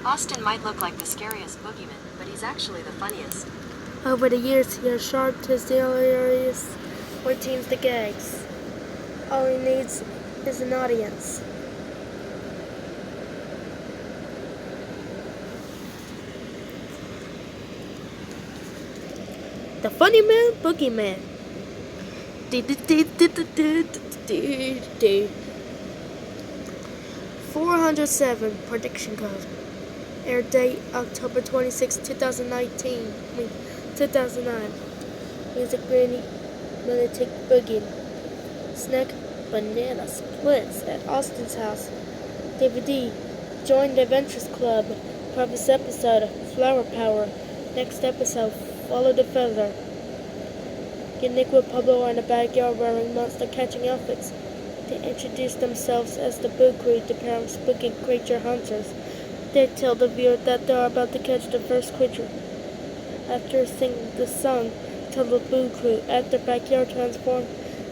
Austin might look like the scariest boogeyman, but he's actually the funniest. Over the years, he has sharpened his hilarious routines to gags. All he needs is an audience. The Funnyman Boogeyman. 407 prediction code. Air date October 26, 2019. 2009. Music Granny Lunatic Boogie. Snack Banana Splits at Austin's house. DVD. Join the Adventures Club. Previous episode. Flower Power. Next episode. Follow the Feather. Get Nick with Pablo in the backyard wearing monster catching outfits. They introduce themselves as the Boo Crew, the pair of spooky creature hunters. They tell the viewer that they are about to catch the first creature. After singing the song, tell the Boo Crew at their backyard transformed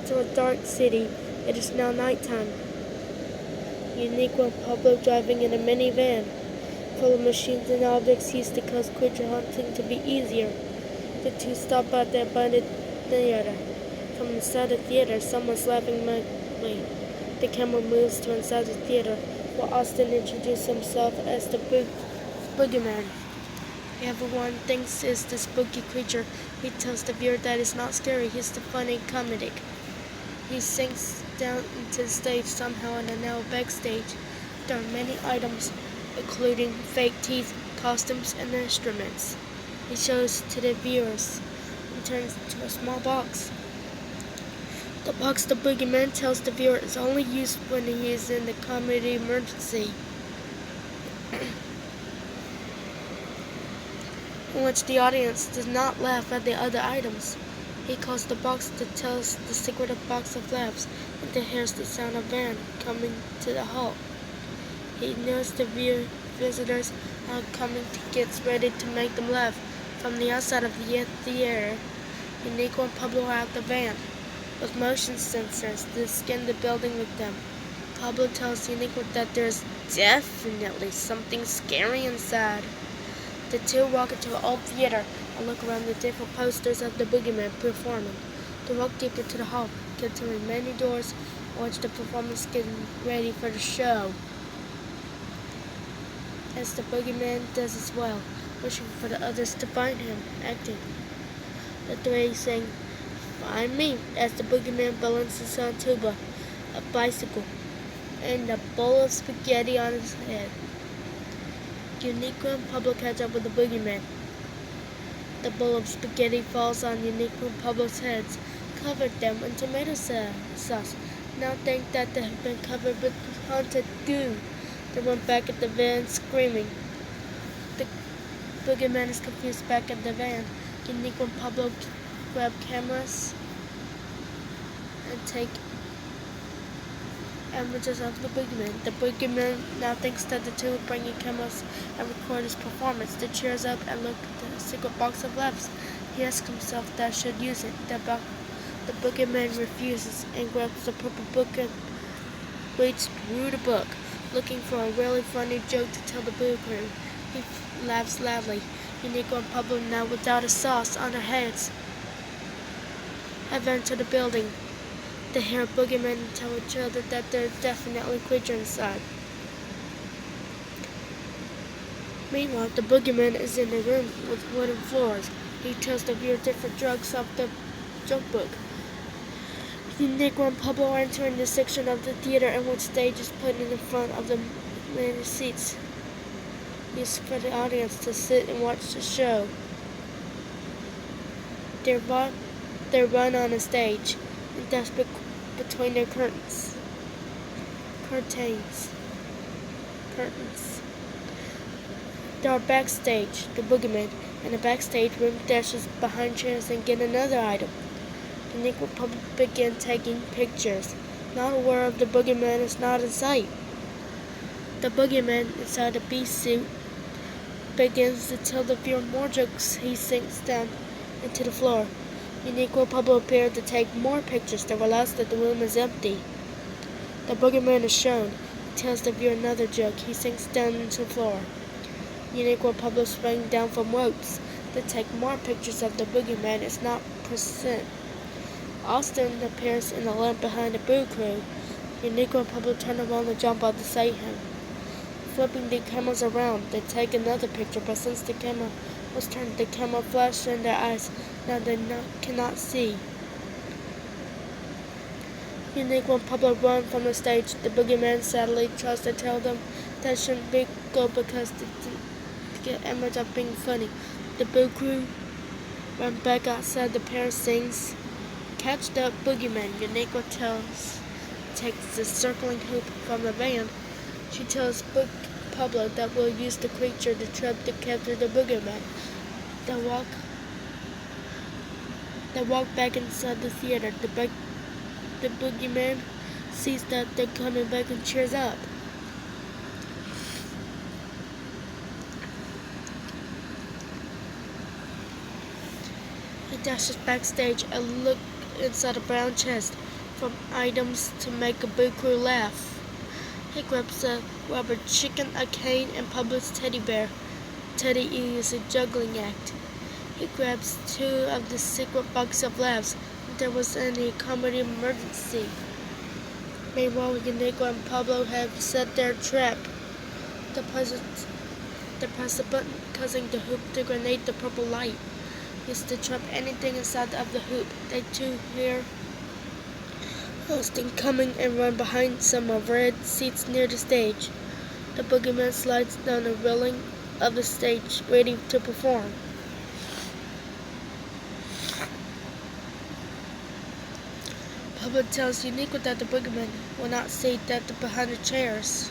to a dark city. It is now nighttime. Unique with Pablo driving in a minivan full of machines and objects used to cause creature hunting to be easier. The two stop at the abandoned theater. From inside the theater, someone's laughing madly. The camera moves to inside the theater, while Austin introduces himself as the boogeyman. Everyone thinks it's the spooky creature. He tells the viewer that it's not scary, he's the funny comedic. He sinks down into the stage somehow in a narrow backstage. There are many items, including fake teeth, costumes, and instruments. He shows to the viewers and turns into a small box. The box the boogeyman tells the viewer is only used when he is in the comedy emergency, in which the audience does not laugh at the other items. He calls the box to tell us the secret of box of laughs, and then hears the sound of van coming to the hall. He knows the visitors are coming to get ready to make them laugh. From the outside of the theater, Unico and Pablo are out the van. With motion sensors, they scan the building with them. Pablo tells Unico that there's definitely something scary inside. The two walk into an old theater and look around the different posters of the boogeyman performing. They walk deeper to the hall, get through many doors, and watch the performance getting ready for the show. As the boogeyman does as well, wishing for the others to find him, acting. The three sing "Find Me" as the boogeyman balances on tuba, a bicycle, and a bowl of spaghetti on his head. Unico and Pablo catch up with the boogeyman. The bowl of spaghetti falls on Unico and Pablo's heads, covered them in tomato sauce. Now think that they have been covered with haunted goo. They run back at the van screaming. The boogeyman is confused back at the van. Unico and Pablo grab cameras and take images of the boogeyman. The boogeyman now thinks that the two are bringing cameras and record his performance. He cheers up and looks at the secret box of laughs. He asks himself that should use it. The boogeyman refuses and grabs the purple book and reads through the book, looking for a really funny joke to tell the Boo Crew. He laughs loudly. Unico and Pablo, now without a sauce on their heads, have entered the building. They hear boogeymen tell each other that there's definitely a creature inside. Meanwhile, the boogeyman is in a room with wooden floors. He tells the viewer different drugs off the joke book. Unico and Pablo are entering the section of the theater in which stage is put in front of the many seats used for the audience to sit and watch the show. They run on a stage and dash between their curtains. They are backstage. The boogeyman in the backstage room dashes behind chairs and get another item. The Nick will begin taking pictures, not aware of the boogeyman is not in sight. The boogeyman inside the beast suit begins to tell the viewer more jokes. He sinks down into the floor. Unico and Pablo appear to take more pictures. They realize that the room is empty. The boogeyman is shown. He tells the viewer another joke. He sinks down into the floor. Unique Pablo sprang down from ropes to take more pictures of the boogeyman. Is not present. Austin appears in the lamp behind the Boo Crew. Unique Pablo turn around and jump out to save him. Flipping the cameras around, they take another picture, but since the camera was turned, the camera flashed in their eyes. Now they cannot see. Unique Pablo run from the stage. The boogeyman sadly tries to tell them that shouldn't be go because they didn't get image of being funny. The Boo Crew run back outside. The pair sings, "Catch the boogeyman." Unique takes the circling hoop from the band. She tells Pablo that will use the creature to trap to capture the boogeyman. They walk back inside the theater. The boogeyman sees that they're coming back and cheers up. He dashes backstage and looks inside a brown chest for items to make a Boo Crew laugh. He grabs a rubber chicken, a cane, and Pablo's teddy bear. Teddy is a juggling act. He grabs 2 of the secret box of laughs. There was any comedy emergency. Meanwhile, Unique and Pablo have set their trap. They press the button, causing the hoop to grenade the purple light. Used to trap anything inside of the hoop. They too hear Austin coming and run behind some of red seats near the stage. The boogeyman slides down the railing of the stage, ready to perform. Pablo tells Unique that the boogeyman will not see them behind the chairs.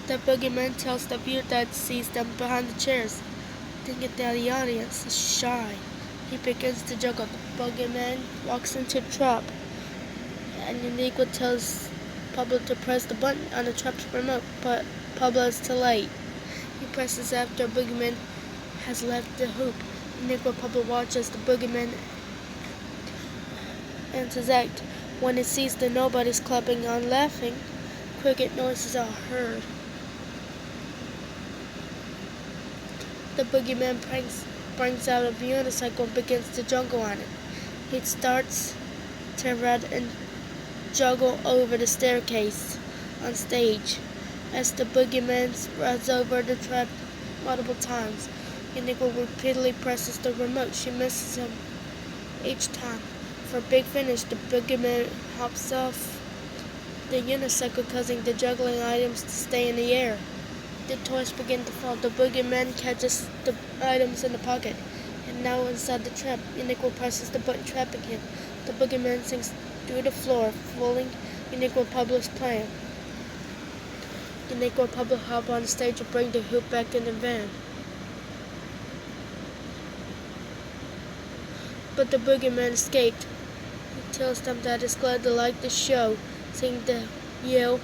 The boogeyman tells the viewer that sees them behind the chairs, thinking that the audience is shy. He begins to juggle. The boogeyman walks into the trap, and Unique tells Pablo to press the button on the trap's remote, but Pablo is too late. He presses after the boogeyman has left the hoop. Unique Pablo watches the boogeyman ends his act. When it sees that nobody's clapping and laughing, cricket noises are heard. The boogeyman brings out a unicycle and begins to juggle on it. He starts to run and juggle over the staircase on stage. As the boogeyman runs over the trap multiple times, Unique repeatedly presses the remote. She misses him each time. For a big finish, the boogeyman hops off the unicycle, causing the juggling items to stay in the air. The toys begin to fall. The boogeyman catches the items in the pocket, and now inside the trap, Unique presses the button trapping him. The boogeyman sinks through the floor, fooling Unique Pablo's plan. Unique Pablo hop on the stage and bring the hoop back in the van. But the boogeyman escaped. He tells them that he's glad they like the show, singing the yell,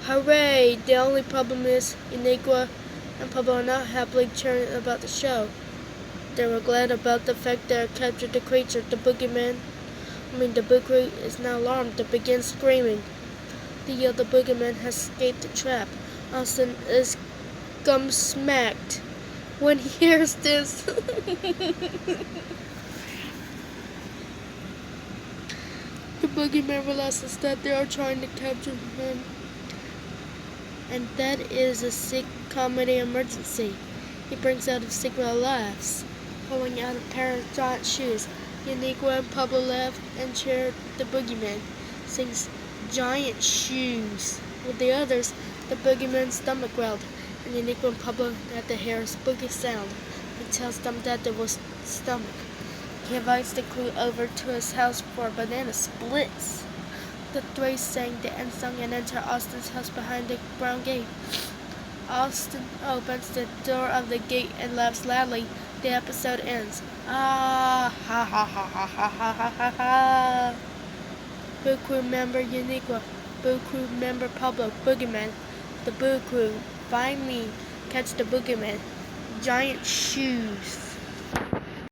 "Hooray!" The only problem is Unique and Pablo are not happily cheering about the show. They were glad about the fact they had captured the creature. The Boo Crew is now alarmed. They begin screaming. They yell the boogeyman has escaped the trap. Austin is gum-smacked when he hears this. The boogeyman realizes that they are trying to capture him, and that is a sick comedy emergency. He brings out a secret of laughs, pulling out a pair of giant shoes. Unique and Pablo laugh and cheer. The boogeyman sings "Giant Shoes." With the others, the boogeyman's stomach growled, and Unique and Pablo had to hear a spooky sound. He tells them that there was stomach. He invites the crew over to his house for banana splits. The 3 sang the end song and enter Austin's house behind the brown gate. Austin opens the door of the gate and laughs loudly. The episode ends. Ah, ha ha ha ha ha ha ha ha ha. Boo Crew member Unique, Boo Crew member Pablo, boogeyman. The Boo Crew, find me, catch the boogeyman. Giant shoes.